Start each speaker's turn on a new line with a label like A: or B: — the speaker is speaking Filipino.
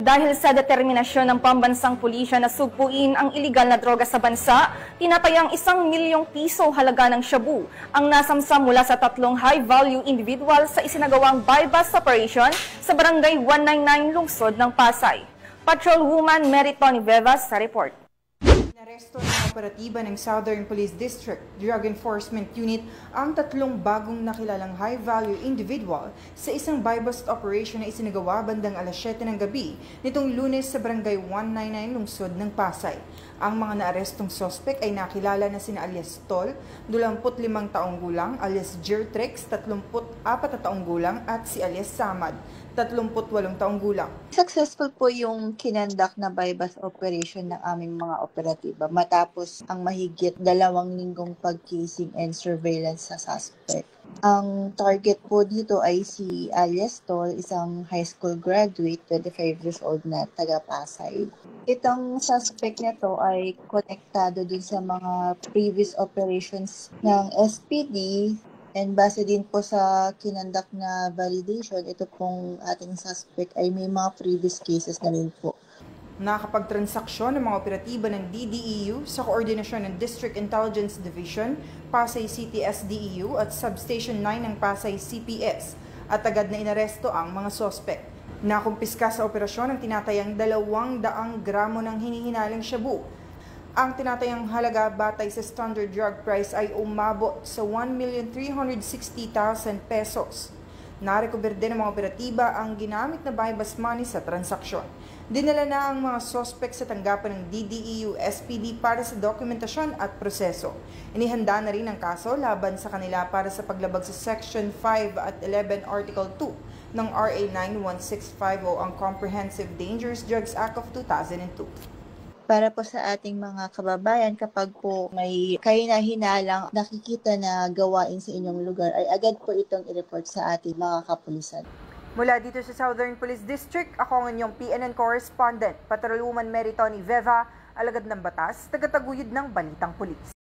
A: Dahil sa determinasyon ng pambansang pulisya na sugpuin ang iligal na droga sa bansa, tinatayang 1 milyong piso halaga ng shabu ang nasamsam mula sa 3 high-value individual sa isinagawang buy-bust operation sa Barangay 199 Lungsod ng Pasay. Patrolwoman Meritoni Vevas sa report.
B: Inaresto ng operatiba ng Southern Police District Drug Enforcement Unit ang 3 bagong nakilalang high-value individual sa isang buy-bust operation na isinagawa bandang alas 7 ng gabi nitong Lunes sa Barangay 199 Lungsod ng Pasay. Ang mga naarestong sospek ay nakilala na sina alias Tol, 25 taong gulang, alias Jertrex, 34 na taong gulang at si alias Samad, 38 taong gulang.
C: Successful po yung kinandak na buy-bust operation ng aming mga operatiba matapos ang mahigit 2 linggong pag-casing and surveillance sa suspect. Ang target po dito ay si alias Tol, isang high school graduate, 25 years old na taga Pasay. Itong suspect na to ay konektado dun sa mga previous operations ng SPD. And base din po sa kinandak na validation, ito pong ating suspect ay may mga previous cases na rin po.
B: Nakapagtransaksyon ng mga operatiba ng DDEU sa koordinasyon ng District Intelligence Division, Pasay City SDEU at Substation 9 ng Pasay CPS at agad na inaresto ang mga sospek. Nakumpiska sa operasyon ang tinatayang 200 gramo ng hinihinalang shabu. Ang tinatayang halaga batay sa standard drug price ay umabot sa 1,360,000 pesos. Narecover din ng mga operatiba ang ginamit na buy-bust money sa transaksyon. Dinala na ang mga sospek sa tanggapan ng DDEU SPD para sa dokumentasyon at proseso. Inihanda na rin ang kaso laban sa kanila para sa paglabag sa Section 5 at 11 Article 2 ng RA 91650 ang Comprehensive Dangerous Drugs Act of 2002.
C: Para po sa ating mga kababayan, kapag po may kahina-hinalang nakikita na gawain sa inyong lugar, ay agad po itong i-report sa ating mga kapulisan.
B: Mula dito sa Southern Police District, ako ang inyong PNN correspondent, Patrolwoman Meritoni Veva, alagad ng batas, tagataguyod ng Balitang Pulis.